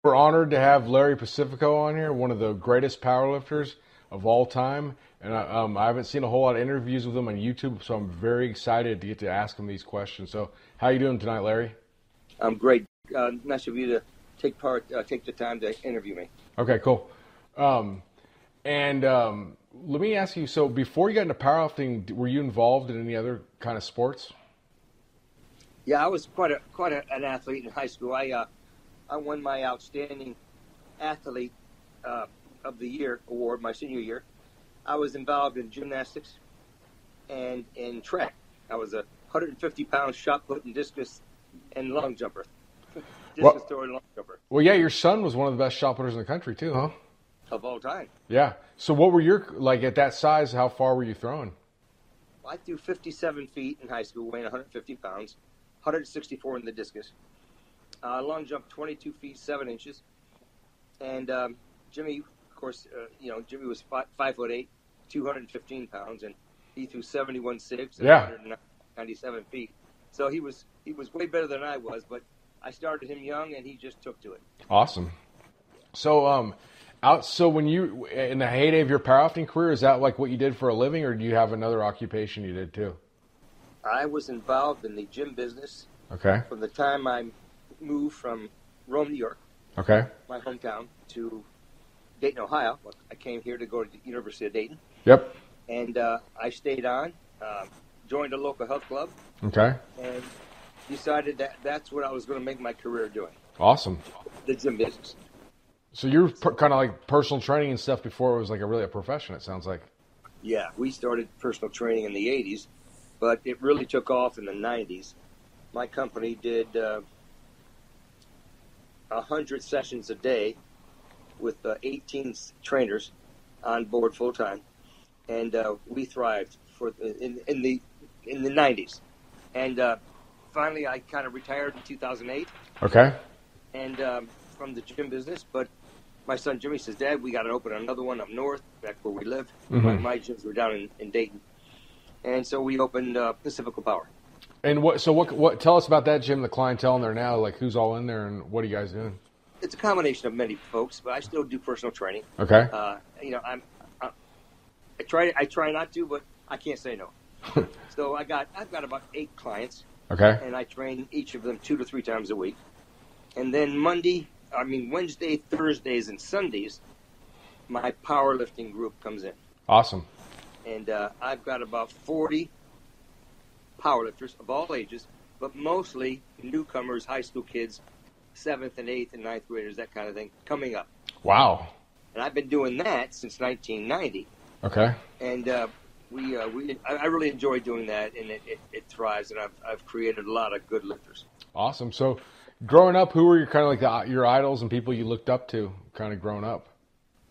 We're honored to have Larry Pacifico on here, one of the greatest powerlifters of all time. And I haven't seen a whole lot of interviews with him on YouTube, so I'm very excited to get to ask him these questions. So, how you doing tonight, Larry? I'm great. Nice of you to take the time to interview me. Okay, cool. Let me ask you. So, before you got into powerlifting, were you involved in any other kind of sports? Yeah, I was quite an athlete in high school. I won my Outstanding Athlete of the Year award my senior year. I was involved in gymnastics and in track. I was a 150-pound shot put and discus and long jumper. Discus thrower and long jumper. Well, yeah, your son was one of the best shot putters in the country too, huh? Of all time. Yeah. So what were your, like at that size, how far were you throwing? I threw 57 feet in high school, weighing 150 pounds, 164 in the discus. Long jump, 22 feet, 7 inches. And Jimmy, of course, Jimmy was 5'8", 215 pounds, and he threw 71.6 and 197 feet. So he was way better than I was, but I started him young, and he just took to it. Awesome. So, so when you, in the heyday of your powerlifting career, is that like what you did for a living, or do you have another occupation you did too? I was involved in the gym business. Okay. From the time I moved from Rome, New York, okay, my hometown, to Dayton, Ohio. I came here to go to the University of Dayton. Yep. And I stayed on, joined a local health club. Okay. And decided that that's what I was going to make my career doing. Awesome. The gym business. So you're kind of like personal training and stuff before it was like a profession, it sounds like. Yeah, we started personal training in the 80s, but it really took off in the 90s. My company did 100 sessions a day with 18 trainers on board full time, and we thrived in the 90s. And finally, I kind of retired in 2008. Okay. And from the gym business, but my son Jimmy says, "Dad, we got to open another one up north, back where we live." Mm-hmm. My gyms were down in Dayton, and so we opened Pacifico Power. And what? Tell us about that gym, the clientele in there now. Like, who's all in there, and what are you guys doing? It's a combination of many folks, but I still do personal training. Okay. I try not to, but I can't say no. So I've got about 8 clients. Okay. And I train each of them 2 to 3 times a week. And then Wednesday, Thursdays, and Sundays, my powerlifting group comes in. Awesome. And I've got about 40 powerlifters of all ages, but mostly newcomers, high school kids, 7th and 8th and 9th graders, that kind of thing, coming up. Wow. And I've been doing that since 1990. Okay. And I really enjoy doing that, and it thrives, and I've created a lot of good lifters. Awesome. So, growing up, who were your kind of like your idols and people you looked up to, kind of growing up?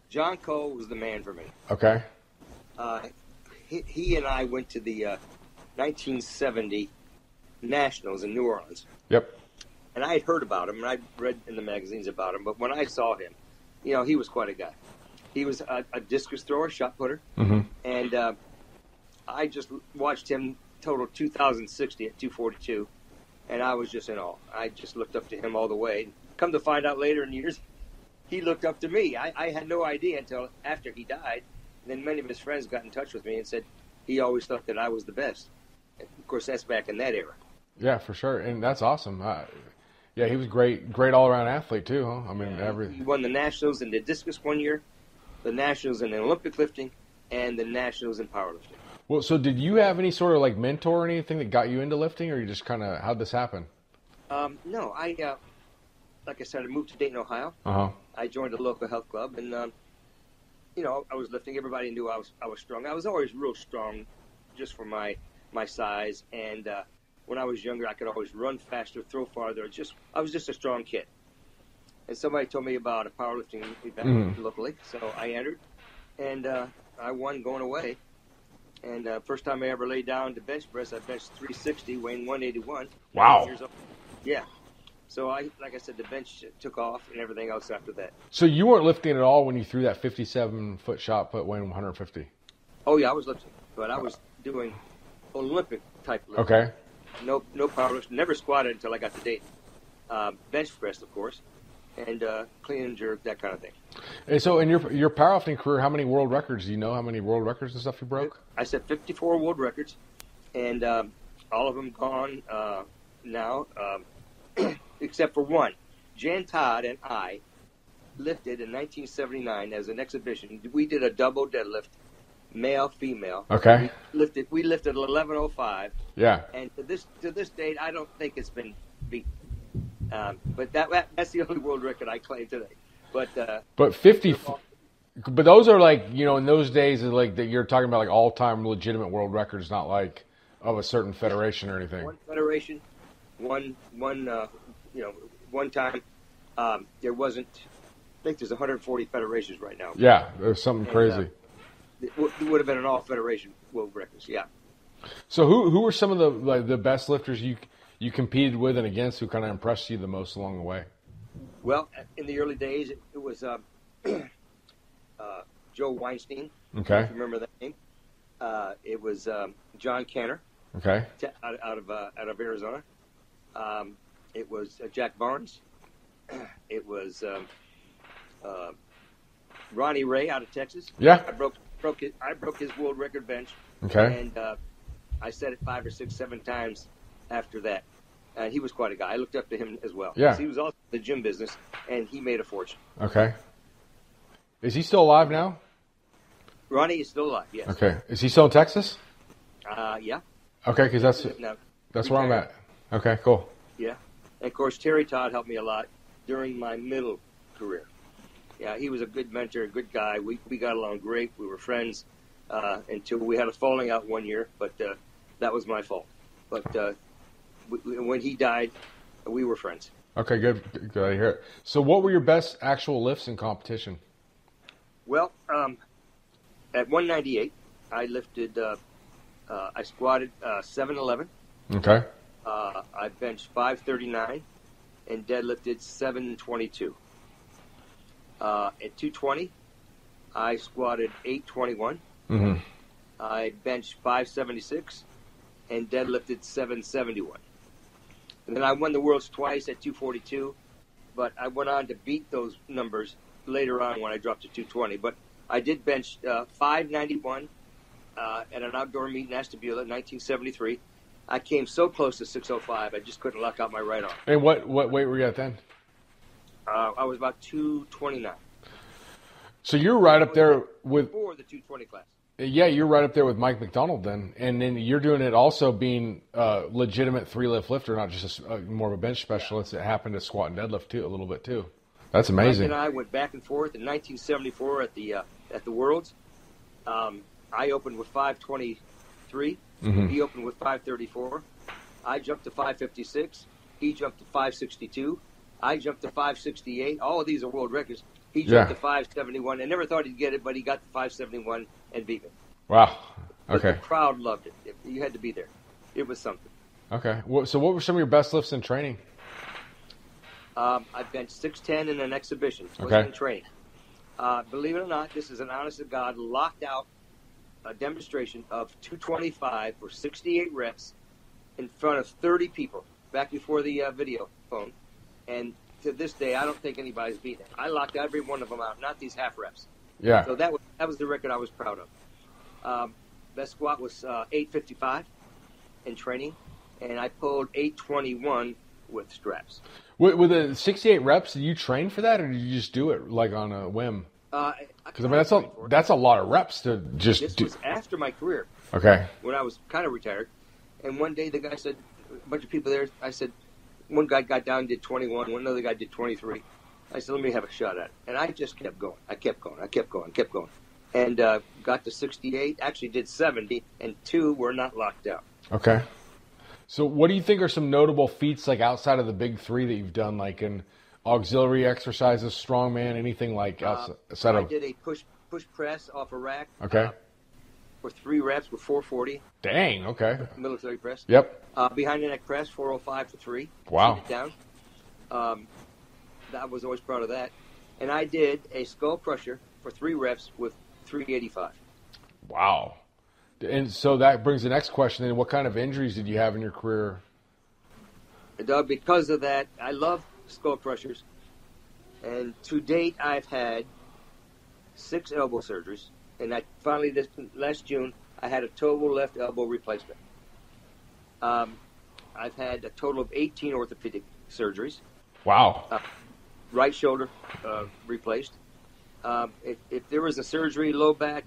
John Cole was the man for me. Okay. He and I went to the 1970 Nationals in New Orleans. Yep. And I had heard about him, and I'd read in the magazines about him. But when I saw him, he was quite a guy. He was a discus thrower, shot putter, mm-hmm. and I just watched him total 2,060 at 242, and I was just in awe. I just looked up to him all the way. Come to find out later in years, he looked up to me. I had no idea until after he died. Then many of his friends got in touch with me and said he always thought that I was the best. And of course, that's back in that era. Yeah, for sure, and that's awesome. Yeah, he was great all-around athlete too, huh? I mean, he won the Nationals in the discus one year, the Nationals in the Olympic lifting, and the Nationals in powerlifting. Well, so did you have any sort of like mentor or anything that got you into lifting, or you just kind of, how'd this happen? No, like I said, I moved to Dayton, Ohio. Uh-huh. I joined a local health club, and I was lifting. Everybody knew I was strong. I was always real strong, just for my size. And when I was younger, I could always run faster, throw farther. I was just a strong kid. And somebody told me about a powerlifting event locally, so I entered, and I won going away. And first time I ever laid down to bench press, I benched 360, weighing 181. Wow. Years old. Yeah. So like I said, the bench took off and everything else after that. So you weren't lifting at all when you threw that 57-foot shot put weighing 150? Oh, yeah, I was lifting. But I was doing Olympic type lifting. Okay. No power lifting. Never squatted until I got to Dayton. Bench press, of course. and clean and jerk, that kind of thing. And so in your powerlifting career, how many world records do you know? How many world records and stuff you broke? I set 54 world records, and all of them gone now, except for one. Jan Todd and I lifted in 1979 as an exhibition. We did a double deadlift, male, female. Okay. We lifted 1105. Yeah. And to this date, I don't think it's been beaten. But that's the only world record I claim today. But 50. But those are like, you know, in those days, like that you're talking about like all-time legitimate world records, not like of a certain federation or anything. One federation, one time. There wasn't. I think there's 140 federations right now. Yeah, there's something crazy. It would have been an all federation world records. Yeah. So who were some of the best lifters you competed with and against, who kind of impressed you the most along the way? Well, in the early days, it was Joe Weinstein. Okay. If you remember that name? It was John Canner. Okay. Out of Arizona. It was Jack Barnes. It was Ronnie Ray out of Texas. Yeah. I broke his world record bench. Okay. And I set it 5 or 6, 7 times after that. And he was quite a guy. I looked up to him as well. Yeah. He was also in the gym business, and he made a fortune. Okay. Is he still alive now? Ronnie is still alive, yes. Okay. Is he still in Texas? Yeah. Okay, because that's where I'm at. Okay, cool. Yeah. And, of course, Terry Todd helped me a lot during my middle career. Yeah, he was a good mentor, a good guy. We got along great. We were friends until we had a falling out one year, but that was my fault. But when he died, we were friends. Okay, good to hear it. So what were your best actual lifts in competition? Well, at 198, I lifted, I squatted 711. Okay. I benched 539 and deadlifted 722. At 220, I squatted 821. Mm-hmm. I benched 576 and deadlifted 771. And then I won the worlds twice at 242, but I went on to beat those numbers later on when I dropped to 220. But I did bench 591 at an outdoor meet in Ashtabula in 1973. I came so close to 605, I just couldn't lock out my right arm. And what weight were you at then? I was about 229. So you're right up there with... Before the 220 class. Yeah, you're right up there with Mike McDonald then. And then you're doing it also being a legitimate three-lift lifter, not just more of a bench specialist that happened to squat and deadlift too, a little bit too. That's amazing. Mike and I went back and forth in 1974 at the Worlds. I opened with 523. Mm-hmm. He opened with 534. I jumped to 556. He jumped to 562. I jumped to 568. All of these are world records. He jumped to 571. I never thought he'd get it, but he got to 571 and beat me. Wow. Okay. But the crowd loved it. You had to be there. It was something. Okay. So what were some of your best lifts in training? I benched 610 in an exhibition. It Okay. wasn't in training. Believe it or not, this is an honest-to-God, locked-out demonstration of 225 for 68 reps in front of 30 people back before the video phone. And to this day, I don't think anybody's beaten it. I locked every one of them out, not these half reps. Yeah. So that was the record I was proud of. Best squat was 855 in training, and I pulled 821 with straps. With the 68 reps, did you train for that, or did you just do it like on a whim? Because that's a lot of reps to just This do. was after my career. Okay. When I was kind of retired. And one day the guy said, a bunch of people there, I said, one guy got down and did 21, one other guy did 23. I said, let me have a shot at it. And I just kept going. I kept going. And got to 68, actually did 70, and 2 were not locked out. Okay. So what do you think are some notable feats, like outside of the big three that you've done, like in auxiliary exercises, strongman, anything like outside of... I did a push press off a rack. Okay. For 3 reps with 440. Dang, okay. Military press. Yep. Behind the neck press, 405 for 3. Wow. Sit it down. I was always proud of that. And I did a skull crusher for 3 reps with 385. Wow. And so that brings the next question then. What kind of injuries did you have in your career? And, because of that, I love skull crushers. And to date, I've had 6 elbow surgeries. And I finally, last June, I had a total left elbow replacement. I've had a total of 18 orthopedic surgeries. Wow. Right shoulder replaced. If there was a surgery, low back,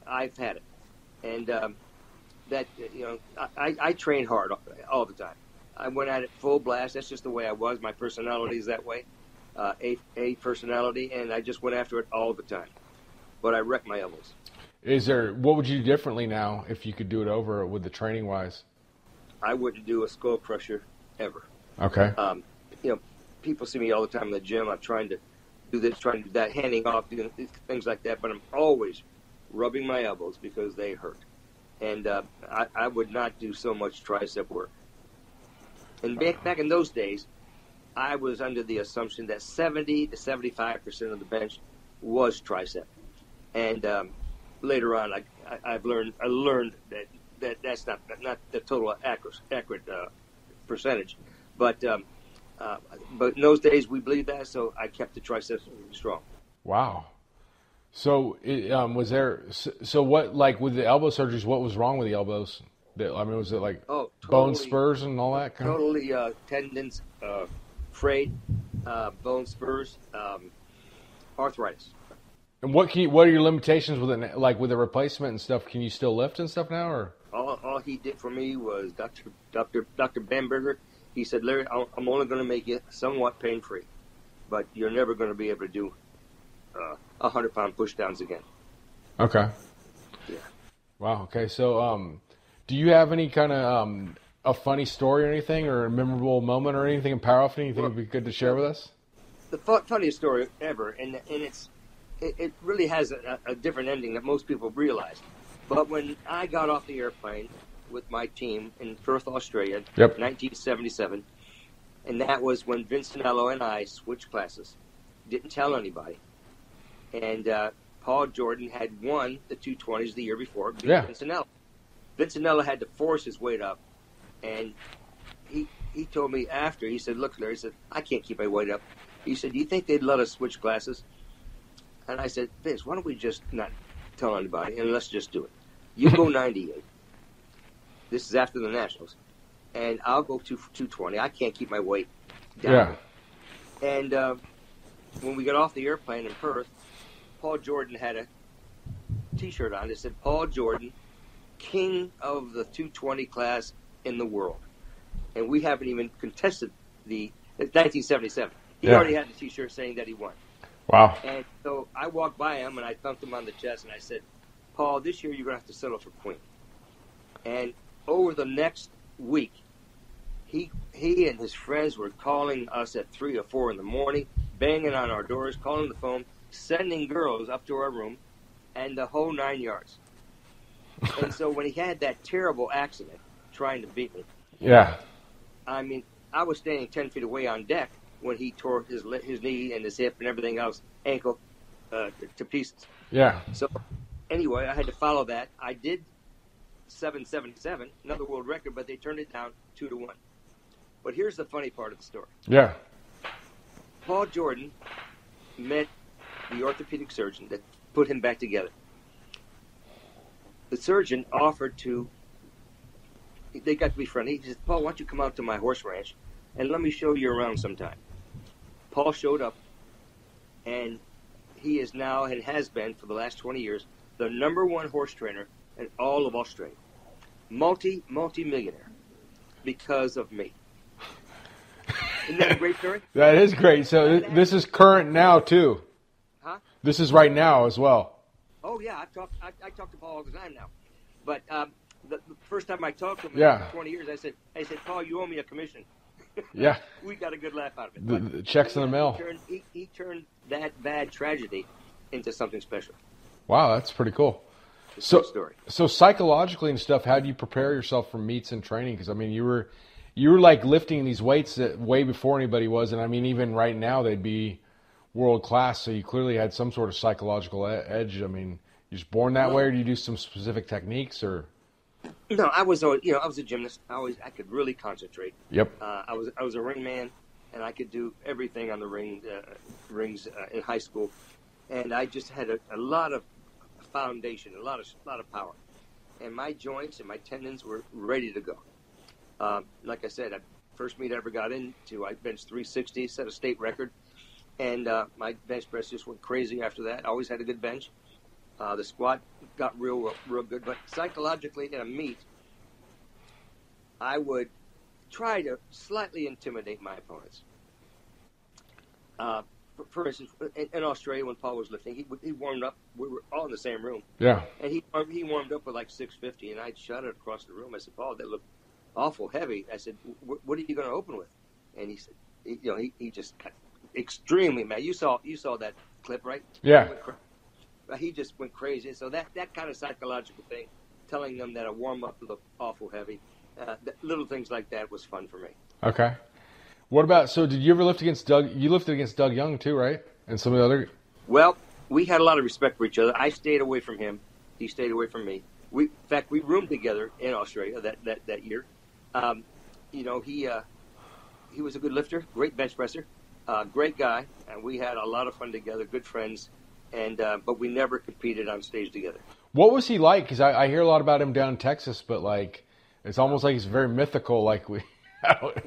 I've had it. And I train hard all the time. I went at it full blast. That's just the way I was. My personality is that way. A personality, and I just went after it all the time. But I wrecked my elbows. What would you do differently now if you could do it over with the training wise? I wouldn't do a skull crusher ever. Okay. People see me all the time in the gym. I'm trying to do this, trying to do that, handing off, doing things like that. But I'm always rubbing my elbows because they hurt. And I would not do so much tricep work. And back in those days, I was under the assumption that 70 to 75% of the bench was tricep. And later on, I learned that that's not the total accurate percentage. But in those days, we believed that, so I kept the triceps strong. Wow. So was there? So what? Like with the elbow surgeries, what was wrong with the elbows? Was it like bone spurs and all that kind totally, tendons frayed, bone spurs, arthritis. And what are your limitations with it? Like with the replacement and stuff, can you still lift and stuff now, or? All he did for me was Dr. Bamberger. He said, Larry, I'm only going to make you somewhat pain-free, but you're never going to be able to do 100-pound pushdowns again. Okay. Yeah. Wow. Okay. So, do you have any kind of a funny story or anything, or a memorable moment or anything in powerlifting you think would be good to share with us? The funniest story ever, and it really has a different ending that most people realize. But when I got off the airplane with my team in Perth, Australia, 1977, and that was when Vincenello and I switched classes. Didn't tell anybody. And Paul Jordan had won the 220s the year before, beat Vincenello. Vincenello had to force his weight up, and he told me after, he said, look, Larry, he said, I can't keep my weight up. He said, do you think they'd let us switch classes? And I said, Vince, why don't we just not tell anybody, and let's just do it. You go 98. This is after the Nationals. And I'll go to 220. I can't keep my weight down. Yeah. And when we got off the airplane in Perth, Paul Jordan had a T-shirt on that said, Paul Jordan, king of the 220 class in the world. And we haven't even contested the 1977. He already had the T-shirt saying that he won. Wow. And so I walked by him, and I thumped him on the chest, and I said, Paul, this year you're going to have to settle for queen. And over the next week, he and his friends were calling us at 3 or 4 in the morning, banging on our doors, calling the phone, sending girls up to our room, and the whole 9 yards. And so when he had that terrible accident trying to beat me, I mean, I was standing 10 feet away on deck when he tore his knee and his hip and everything else, ankle, to pieces. Yeah. So anyway, I had to follow that. I did 777, another world record, but they turned it down 2-1. But here's the funny part of the story. Yeah. Paul Jordan met the orthopedic surgeon that put him back together. The surgeon offered they got to be friendly. He said, Paul, why don't you come out to my horse ranch and let me show you around sometime. Paul showed up, and he is now, and has been for the last 20 years, the #1 horse trainer in all of Australia. Multi-millionaire because of me. Isn't that a great story? That is great. So this is current now, too. Huh? This is right now as well. Oh, yeah. I talk to Paul all the time now. But the first time I talked to him in 20 years, I said, Paul, you owe me a commission. Yeah. We got a good laugh out of it. The checks in the mail. He turned that bad tragedy into something special. Wow, that's pretty cool. So psychologically and stuff, how do you prepare yourself for meets and training? Because I mean, you were like lifting these weights that way before anybody was, and I mean, even right now they'd be world class. So you clearly had some sort of psychological edge. I mean, you're just born that way, or do you do some specific techniques, or? No, I was a gymnast. I could really concentrate. Yep. I was a ring man. and I could do everything on the rings in high school. And I just had a lot of foundation, a lot of power. And my joints and my tendons were ready to go. Like I said, first meet I ever got into, I benched 360, set a state record. And my bench press just went crazy after that. I always had a good bench. The squat got real good. But psychologically in a meet, I would try to slightly intimidate my opponents. For instance, in Australia, when Paul was lifting, he warmed up. We were all in the same room. Yeah. And he warmed up with like 650, and I shot it across the room. I said, Paul, that looked awful heavy. I said, what are you going to open with? And he said, he just got extremely mad. You saw that clip, right? Yeah. He just went crazy. So that kind of psychological thing, telling them that a warm up looked awful heavy, little things like that was fun for me. Okay. What about, so did you ever lift against Doug? You lifted against Doug Young too, right? And some of the other. Well, we had a lot of respect for each other. I stayed away from him. He stayed away from me. In fact, we roomed together in Australia that year. He was a good lifter, great bench presser, great guy, and we had a lot of fun together, good friends, but we never competed on stage together. What was he like? Because I hear a lot about him down in Texas, but like it's almost like he's very mythical. Like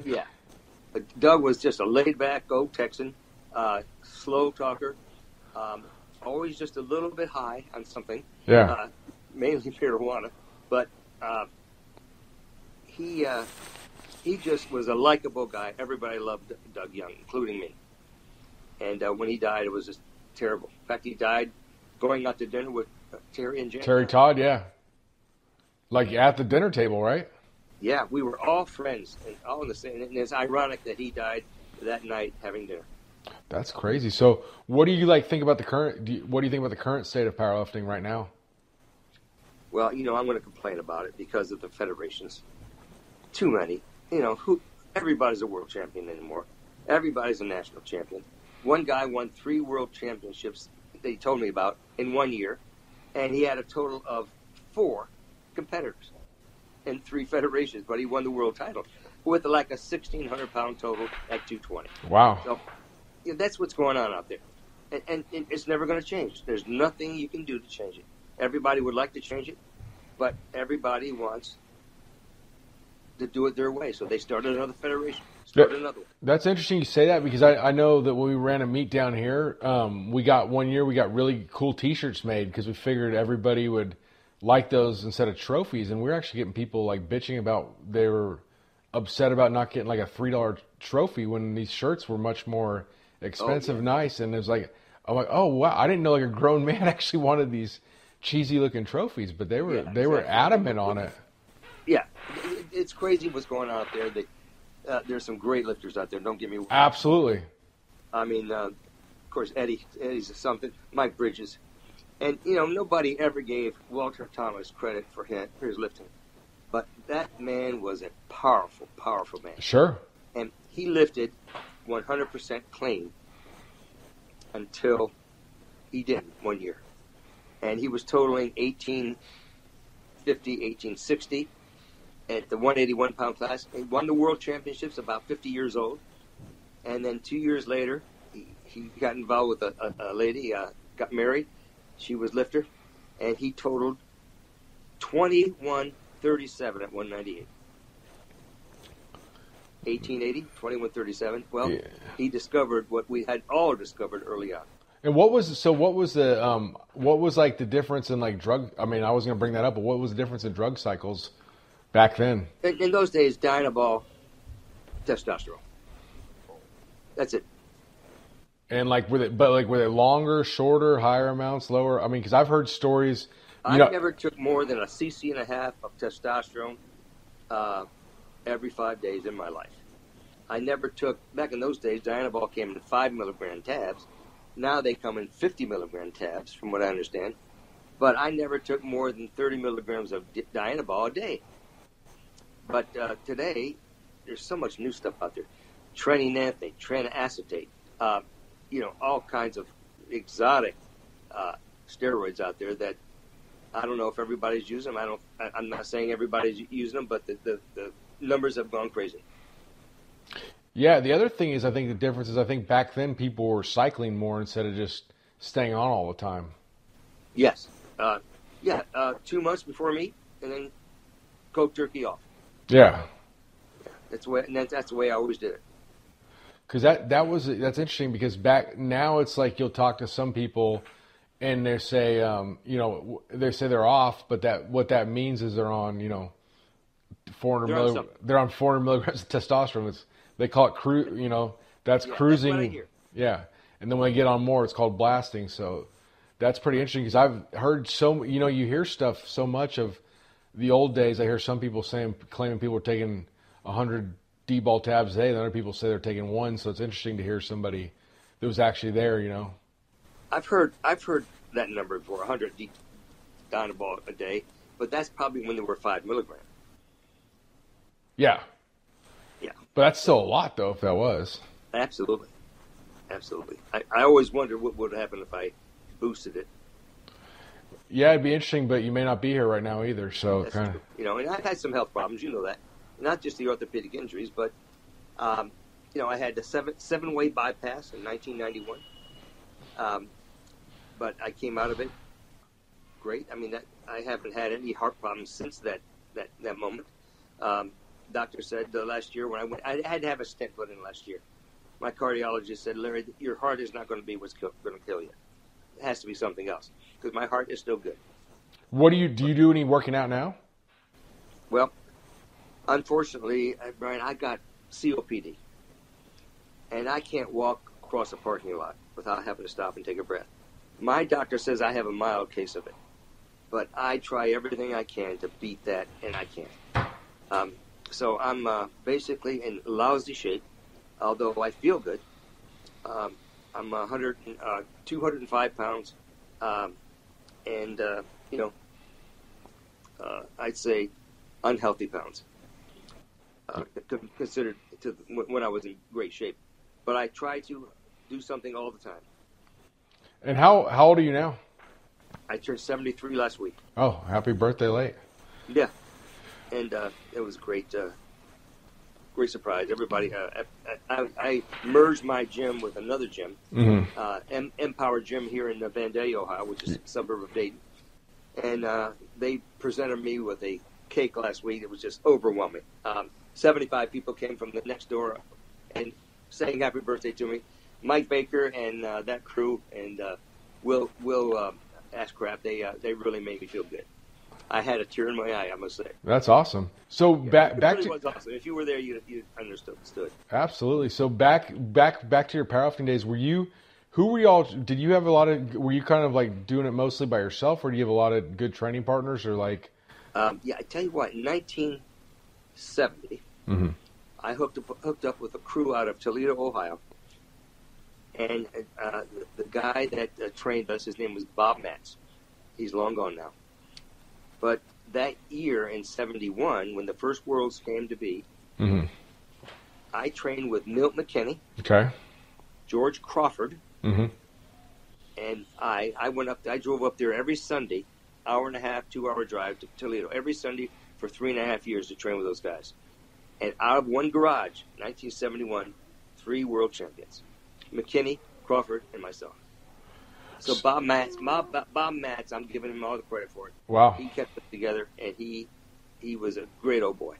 Yeah. Doug was just a laid-back, old Texan, slow talker, always just a little bit high on something. Yeah. Mainly marijuana, but he just was a likable guy. Everybody loved Doug Young, including me. And when he died, it was just terrible. In fact, he died going out to dinner with Terry and Jan. Terry Todd, yeah. Like at the dinner table, right? Yeah, we were all friends and all in the same. And it's ironic that he died that night having dinner. That's crazy. So, what do you think about the current? What do you think about the current state of powerlifting right now? Well, I'm going to complain about it because of the federations. Too many. Everybody's a world champion anymore. Everybody's a national champion. One guy won 3 world championships that he told me about in 1 year, and he had a total of 4 competitors in 3 federations, but he won the world title with like a 1,600-pound total at 220. Wow. So that's what's going on out there. And it's never going to change. There's nothing you can do to change it. Everybody would like to change it, but everybody wants to do it their way. So they started another federation, started another one. That's interesting you say that because I know that when we ran a meet down here, we got really cool T-shirts made because we figured everybody would like those instead of trophies. And we were actually getting people like bitching about they were upset about not getting like a $3 trophy when these shirts were much more expensive, nice. And it was like, I'm like, oh wow, I didn't know like a grown man actually wanted these cheesy looking trophies, but they were adamant on it. Yeah, it's crazy what's going on out there. There's some great lifters out there. Don't get me wrong. Absolutely. I mean, of course, Eddie's something. Mike Bridges, and nobody ever gave Walter Thomas credit for his lifting, but that man was a powerful, powerful man. Sure. And he lifted 100% clean until he didn't 1 year. And he was totaling 1850, 1860 at the 181-pound class. He won the world championships about 50 years old. And then 2 years later, he got involved with a lady, got married. She was lifter. And he totaled 2137 at 198. 1880, 2137. Well, he discovered what we had all discovered early on. And what was like the difference in like drug? I mean, I was going to bring that up, but what was the difference in drug cycles back then? In those days, Dynabol, testosterone. That's it. And like were they longer, shorter, higher amounts, lower? I mean, because I've heard stories. I never took more than a cc and a half of testosterone every 5 days in my life. I never took, back in those days, Dynabol came in 5 milligram tabs. Now they come in 50 milligram tabs, from what I understand. But I never took more than 30 milligrams of Dynabol a day. But today, there's so much new stuff out there. Treninanthate, tranacetate, all kinds of exotic steroids out there that I don't know if everybody's using them. I'm not saying everybody's using them, but the numbers have gone crazy. Yeah, the other thing is, I think the difference is, I think back then people were cycling more instead of just staying on all the time. Yes. 2 months before meet, and then coke turkey off. Yeah. That's the way I always did it. Because that's interesting, because back now it's like you'll talk to some people and they say, they say they're off, but what that means is they're on, 400 they're on 400 milligrams of testosterone. They call it that's cruising. That's what I hear. Yeah. And then when they get on more, it's called blasting. So that's pretty interesting, because I've heard you hear stuff so much of the old days. I hear some people claiming people are taking 100 D-ball tabs a day, and other people say they're taking one. So it's interesting to hear somebody that was actually there, I've heard that number before, 100 Dynaball a day, but that's probably when they were 5 milligrams. Yeah. Yeah. But that's still a lot, though, if that was. Absolutely. I always wonder what would happen if I boosted it. Yeah, it'd be interesting, but you may not be here right now either. So kind of, and I've had some health problems, that. Not just the orthopedic injuries, but I had the seven-way bypass in 1991. But I came out of it great. I mean, I haven't had any heart problems since that moment. Doctor said last year when I had to have a stent put in last year. My cardiologist said, Larry, your heart is not going to be what's going to kill you. It has to be something else, because my heart is still good. What do you do? Any working out now? Well, unfortunately, Brian, I got COPD, and I can't walk across a parking lot without having to stop and take a breath. My doctor says I have a mild case of it, but I try everything I can to beat that, and I can't. So I'm basically in lousy shape, although I feel good. I'm 205 pounds, and I'd say unhealthy pounds, considered when I was in great shape. But I try to do something all the time. And how old are you now? I turned 73 last week. Oh, happy birthday late. Yeah. And it was a great surprise. Everybody, I merged my gym with another gym, Empower Gym here in Vandalia, Ohio, which is a suburb of Dayton. And they presented me with a cake last week. It was just overwhelming. 75 people came from the next door and saying happy birthday to me. Mike Baker and that crew and Will Ashcraft, they really made me feel good. I had a tear in my eye, I must say. That's awesome. So back really to was awesome. If you were there, you understood. Absolutely. So back to your powerlifting days. Were you kind of like doing it mostly by yourself, or do you have a lot of good training partners, or like? Yeah, I tell you what. In 1970, I hooked up with a crew out of Toledo, Ohio, and the guy that trained us, his name was Bob Matz. He's long gone now. But that year in 71, when the first Worlds came to be, I trained with Milt McKinney, George Crawford, and I went up. I drove up there every Sunday, hour and a half, 2-hour drive to Toledo every Sunday for 3.5 years to train with those guys. And out of one garage, 1971, 3 world champions: McKinney, Crawford, and myself. So Bob Matz, I'm giving him all the credit for it. Wow. He kept it together, and he was a great old boy.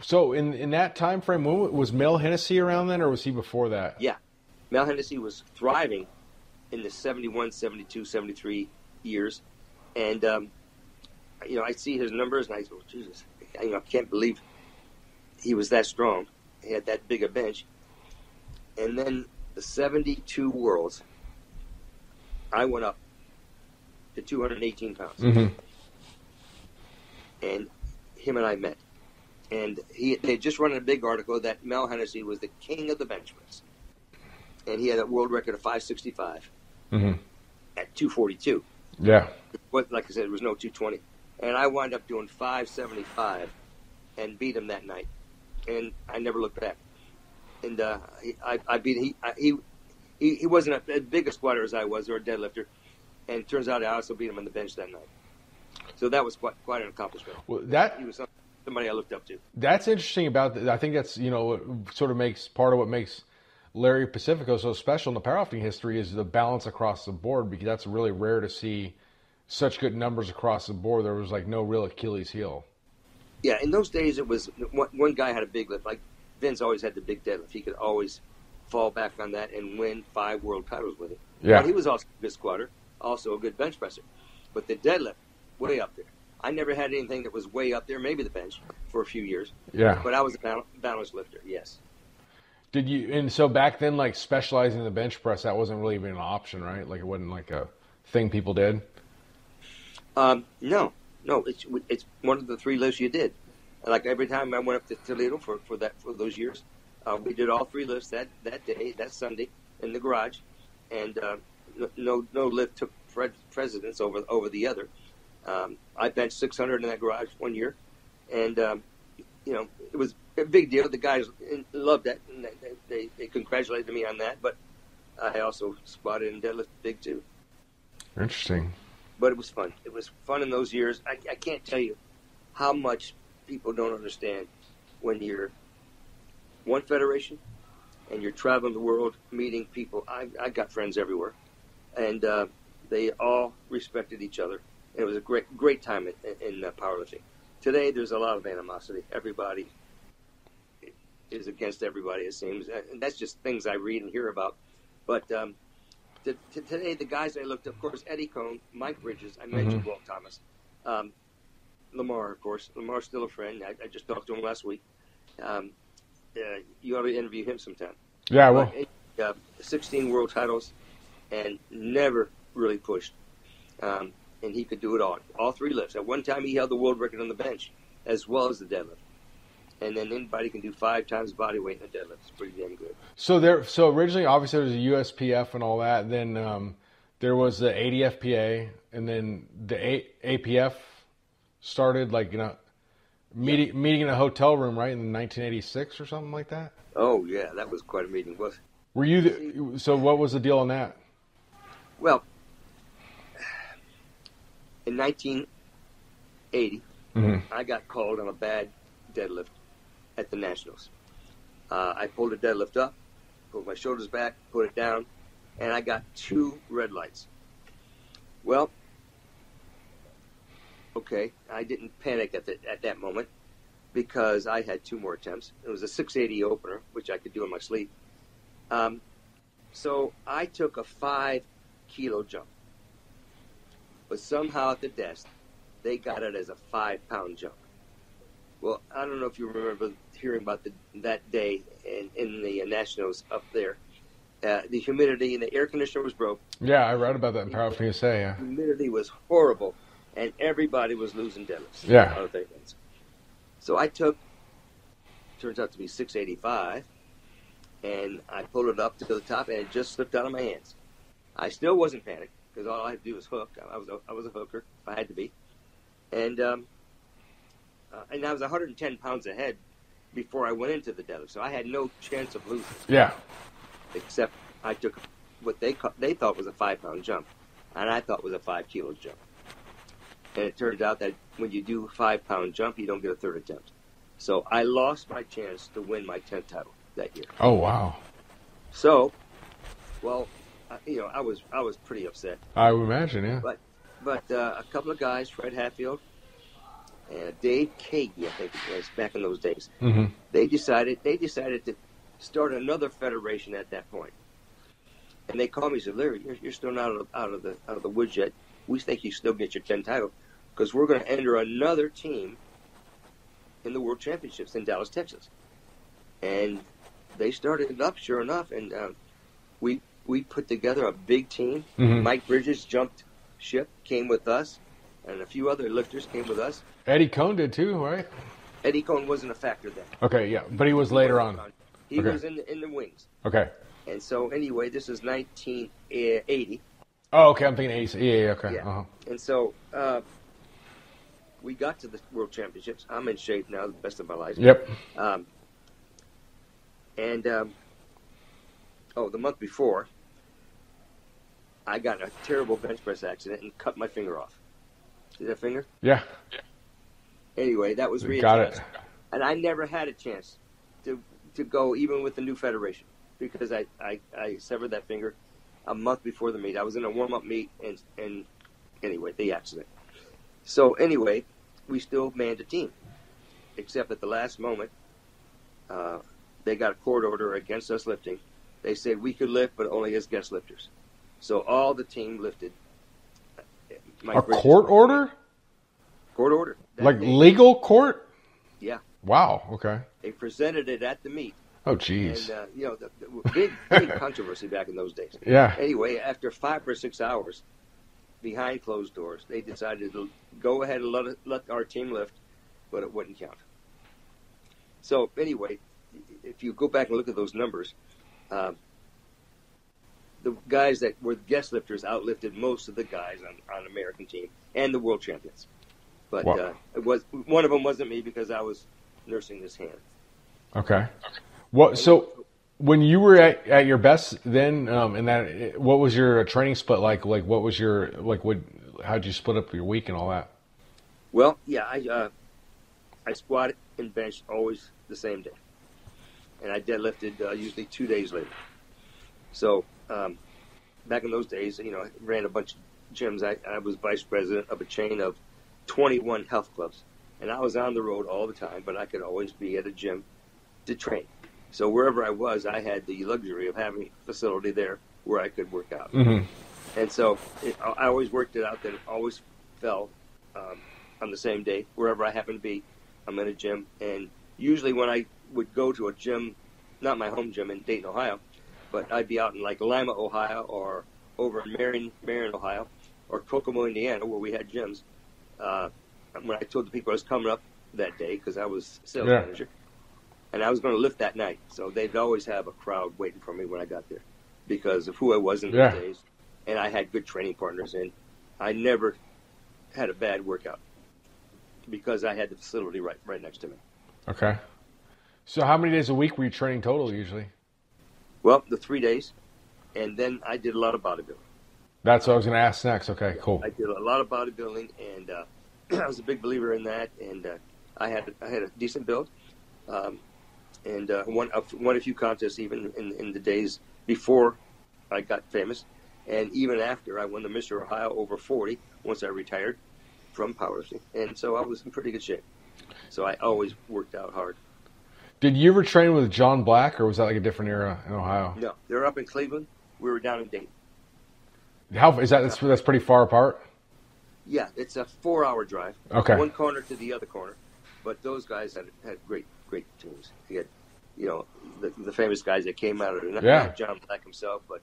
So in that time frame, was Mel Hennessy around then, or was he before that? Yeah. Mel Hennessy was thriving in the 71, 72, 73 years. And, I see his numbers, and I go, Jesus, I can't believe he was that strong. He had that big a bench. And then the 72 Worlds, I went up to 218 pounds. And him and I met. And they just run a big article that Mel Hennessy was the king of the benchmarks. And he had a world record of 565 at 242. Yeah. But like I said, there was no 220. And I wound up doing 575 and beat him that night. And I never looked back. And I beat him. He wasn't as big a squatter as I was, or a deadlifter. And it turns out I also beat him on the bench that night. So that was quite an accomplishment. Well, He was something. somebody I looked up to. That's interesting about I think that's, sort of makes part of what makes Larry Pacifico so special in the powerlifting history is the balance across the board, because that's really rare to see such good numbers across the board. There was like no real Achilles heel. Yeah, in those days it was one guy had a big lift. Like Vince always had the big deadlift. He could always fall back on that and win 5 world titles with it. Yeah. But he was also a good squatter, also a good bench presser. But the deadlift, way up there. I never had anything that was way up there, maybe the bench for a few years. Yeah. But I was a balanced lifter, yes. Did you, and so back then, like specializing in the bench press, that wasn't really even an option, right? Like it wasn't like a thing people did? No, it's one of the 3 lifts you did. Like every time I went up to Toledo for those years, we did all 3 lifts that day, that Sunday, in the garage, and no lift took precedence over the other. I benched 600 in that garage one year, and it was a big deal. The guys loved that, and they congratulated me on that. But I also squatted and deadlifted big too. Interesting. But it was fun. It was fun in those years. I can't tell you how much people don't understand when you're one federation and you're traveling the world meeting people. I got friends everywhere, and they all respected each other. It was a great time in powerlifting. Today, there's a lot of animosity. Everybody is against everybody, it seems. And that's just things I read and hear about. But today, the guys I looked up, of course, Eddie Cohn, Mike Bridges, I mentioned Walt Thomas. Lamar, of course. Lamar's still a friend. I just talked to him last week. You ought to interview him sometime. Yeah, I will. 16 world titles and never really pushed. And he could do it all 3 lifts. At one time, he held the world record on the bench as well as the deadlift. And then anybody can do 5 times body weight in a deadlift. It's pretty damn good. So originally, obviously, there was a USPF and all that. Then there was the ADFPA, and then the APF started, like, meeting in a hotel room, right, in 1986 or something like that. Oh yeah, that was quite a meeting. Were you? So what was the deal on that? Well, in 1980, I got called on a bad deadlift at the Nationals. I pulled a deadlift up, pulled my shoulders back, put it down, and I got 2 red lights. Well, okay, I didn't panic at that moment because I had 2 more attempts. It was a 680 opener, which I could do in my sleep. So I took a 5-kilo jump. But somehow at the desk, they got it as a 5-pound jump. Well, I don't know if you remember hearing about that day in the Nationals up there. The humidity and the air conditioner was broke. Yeah, I read about that in Powerlifting USA, yeah. The humidity was horrible, and everybody was losing deadlifts. Yeah. So I turns out to be 685, and I pulled it up to the top, and it just slipped out of my hands. I still wasn't panicked, because all I had to do was hook. I was a hooker, if I had to be. And I was 110 pounds ahead before I went into the deadlift, so I had no chance of losing. Yeah. Except I took what they thought was a 5-pound jump, and I thought was a 5-kilo jump. And it turned out that when you do a 5-pound jump, you don't get a third attempt. So I lost my chance to win my 10th title that year. Oh, wow. So, well, I was pretty upset. I would imagine, yeah. But a couple of guys, Fred Hatfield and Dave Kagi, I think it was, back in those days, they decided to start another federation at that point. And they called me and said, Larry, you're still not out of the woods yet. We think you still get your 10 title because we're going to enter another team in the World Championships in Dallas, Texas. And they started it up, sure enough, and we put together a big team. Mike Bridges jumped ship, came with us, and a few other lifters came with us. Eddie Cohn did too, right? Eddie Cohn wasn't a factor then. Okay, yeah, but he was later on. He was in the wings. Okay. And so anyway, this is 1980. Oh, okay, I'm thinking 80. Yeah, okay. Yeah. Uh-huh. And so we got to the World Championships. I'm in shape now, the best of my life. Yep. The month before, I got in a terrible bench press accident and cut my finger off. See that finger? Yeah. Anyway, that was Got readjust. it. And I never had a chance to go even with the new federation because I severed that finger a month before the meet. I was in a warm-up meet, and anyway, the accident. So anyway, we still manned a team, except at the last moment, they got a court order against us lifting. They said we could lift, but only as guest lifters. So all the team lifted. A court order? Court order. Like legal court? Yeah. Wow. Okay. They presented it at the meet. Oh, geez. And, the big controversy back in those days. Yeah. Anyway, after 5 or 6 hours behind closed doors, they decided to go ahead and let our team lift, but it wouldn't count. So anyway, if you go back and look at those numbers, the guys that were guest lifters outlifted most of the guys on American team and the world champions. But wow. It was one of them wasn't me because I was nursing this hand. Okay. What? So when you were at your best then, what was your training split like? Like what was your how'd you split up your week and all that? Well, yeah, I squatted and benched always the same day, and I deadlifted usually 2 days later. So back in those days, I ran a bunch of gyms. I was vice president of a chain of 21 health clubs, and I was on the road all the time, but I could always be at a gym to train. So wherever I was, I had the luxury of having a facility there where I could work out. Mm-hmm. And so I always worked it out that it always fell on the same day. Wherever I happened to be, I'm in a gym. And usually when I would go to a gym, not my home gym in Dayton, Ohio, but I'd be out in like Lima, Ohio, or over in Marion, Ohio, or Kokomo, Indiana, where we had gyms. When I told the people I was coming up that day, because I was sales manager, and I was going to lift that night, so they'd always have a crowd waiting for me when I got there because of who I was in those days, and I had good training partners, and I never had a bad workout because I had the facility right next to me. Okay. So how many days a week were you training total usually? Well, the 3 days, and then I did a lot of bodybuilding. That's what I was going to ask next. Okay, cool. I did a lot of bodybuilding, and I was a big believer in that, and I had a decent build, and won a few contests even in the days before I got famous, and even after I won the Mr. Ohio over 40 once I retired from powerlifting, and so I was in pretty good shape. So I always worked out hard. Did you ever train with John Black, or was that like a different era in Ohio? No, they're up in Cleveland. We were down in Dayton. How is that? That's pretty far apart. Yeah, it's a 4-hour drive. Okay. One corner to the other corner, but those guys had great teams. He had, the famous guys that came out of it. Not John Black himself, but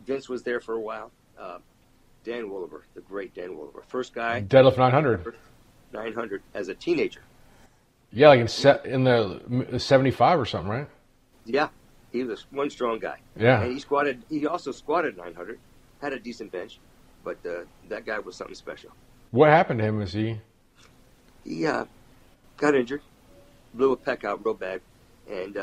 Vince was there for a while. Dan Woolever, the great Dan Woolever, first guy. Deadlift 900. 900 as a teenager. Yeah, like in the 75 or something, right? Yeah, he was one strong guy. Yeah. And he also squatted 900, had a decent bench, but that guy was something special. What happened to him? He got injured, blew a pec out real bad, and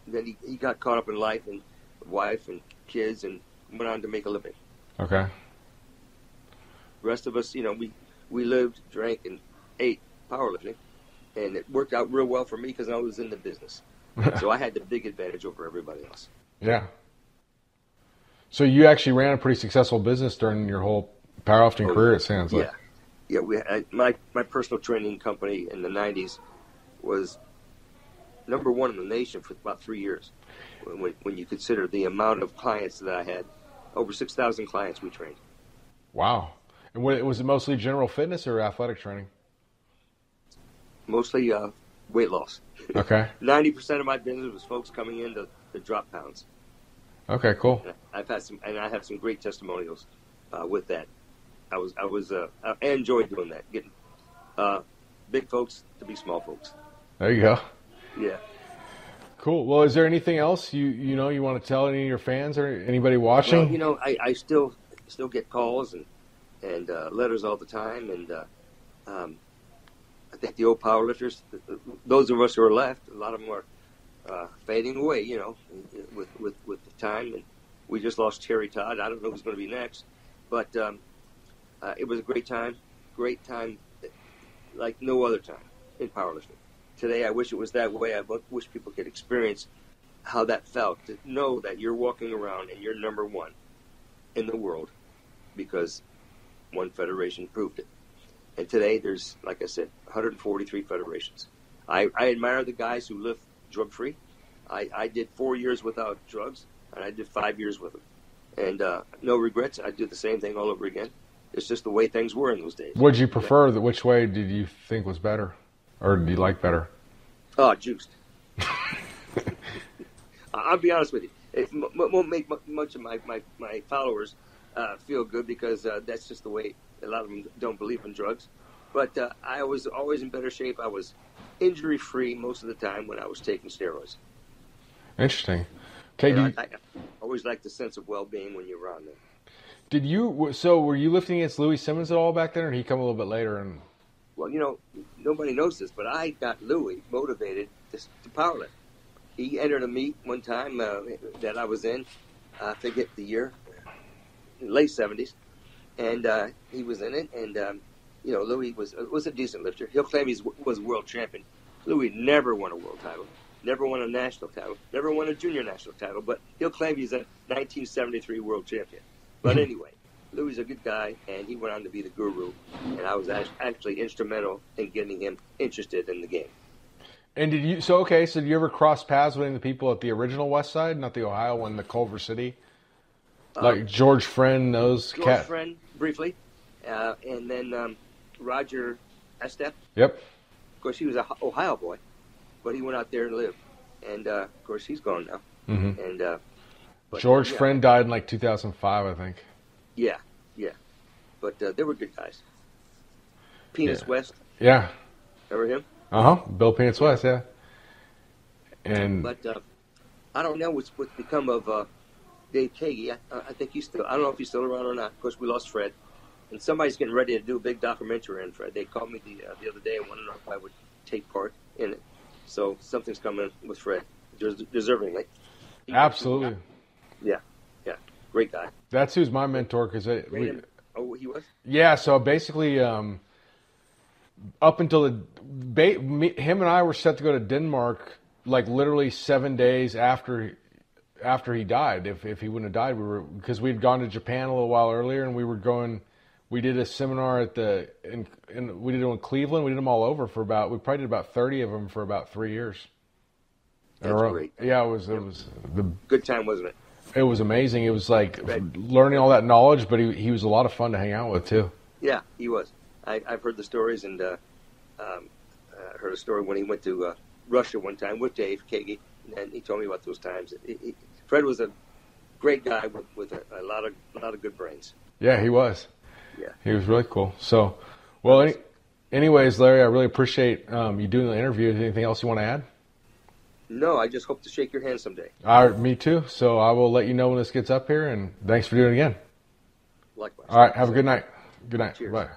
then he got caught up in life and wife and kids and went on to make a living. Okay. The rest of us, we lived, drank, and ate powerlifting, and it worked out real well for me because I was in the business. So I had the big advantage over everybody else. Yeah. So you actually ran a pretty successful business during your whole powerlifting career, it sounds like. Yeah. My personal training company in the 90s was number one in the nation for about 3 years. When you consider the amount of clients that I had, over 6,000 clients we trained. Wow. And was it mostly general fitness or athletic training? Mostly weight loss. Okay. 90% of my business was folks coming in to drop pounds. Okay, cool. I have some great testimonials with that. I enjoyed doing that, getting big folks to be small folks. There you go. Yeah. Cool. Well, is there anything else you want to tell any of your fans or anybody watching? Well, I still get calls and letters all the time, and I think the old powerlifters, those of us who are left, a lot of them are fading away, with the time. And we just lost Terry Todd. I don't know who's going to be next, but it was a great time like no other time in powerlifting. Today, I wish it was that way. I wish people could experience how that felt, to know that you're walking around and you're number one in the world because one federation proved it. And today, there's, like I said, 143 federations. I admire the guys who live drug-free. I did 4 years without drugs, and I did 5 years with them. And no regrets. I'd do the same thing all over again. It's just the way things were in those days. Would you prefer? Which way did you think was better? Or do you like better? Oh, juiced. I'll be honest with you. It won't make much of my followers feel good because that's just the way a lot of them don't believe in drugs. But I was always in better shape. I was injury-free most of the time when I was taking steroids. Interesting. Okay, I always liked the sense of well-being when you're around there. So were you lifting against Louis Simmons at all back then, or did he come a little bit later? And Well, nobody knows this, but I got Louis motivated to powerlift. He entered a meet one time that I was in, I forget the year, late 70s, and he was in it, and Louis was a decent lifter. He'll claim he was world champion. Louis never won a world title, never won a national title, never won a junior national title, but he'll claim he's a 1973 world champion. But anyway, Louis is a good guy, and he went on to be the guru, and I was actually instrumental in getting him interested in the game. And did you you ever cross paths with any of the people at the original West Side, not the Ohio one, the Culver City? Like George Friend, George Friend, briefly, and then Roger Estep. Yep. Of course, he was an Ohio boy, but he went out there and lived. And, of course, he's gone now. Mm-hmm. And George Friend died in like 2005, I think. Yeah. But they were good guys. Penis West. Yeah. Remember him? Bill Penis West, yeah. But I don't know what's become of Dave Kagi. I think he's still. I don't know if he's still around or not. Of course, we lost Fred, and somebody's getting ready to do a big documentary on Fred. They called me the other day and wanted to know if I would take part in it. So something's coming with Fred, deservingly. Absolutely. Yeah, great guy. That's who's my mentor because he was. Yeah, so basically, up until him and I were set to go to Denmark, like literally 7 days after he died. If he wouldn't have died, because we had gone to Japan a little while earlier, and we did a seminar we did it in Cleveland. We did them all over we probably did about 30 of them for about 3 years. That's great. Yeah, it was the good time, wasn't it? It was amazing. It was like learning all that knowledge, but he was a lot of fun to hang out with too. Yeah, he was. I've heard the stories, and heard a story when he went to Russia one time with Dave Kagi, and he told me about those times. Fred was a great guy with a lot of good brains. Yeah, he was. Yeah, he was really cool. So, well, anyways, Larry, I really appreciate you doing the interview. Is there anything else you want to add? No, I just hope to shake your hand someday. All right, me too. So I will let you know when this gets up here, and thanks for doing it again. Likewise. All right, have a good night. Good night. Cheers. Bye.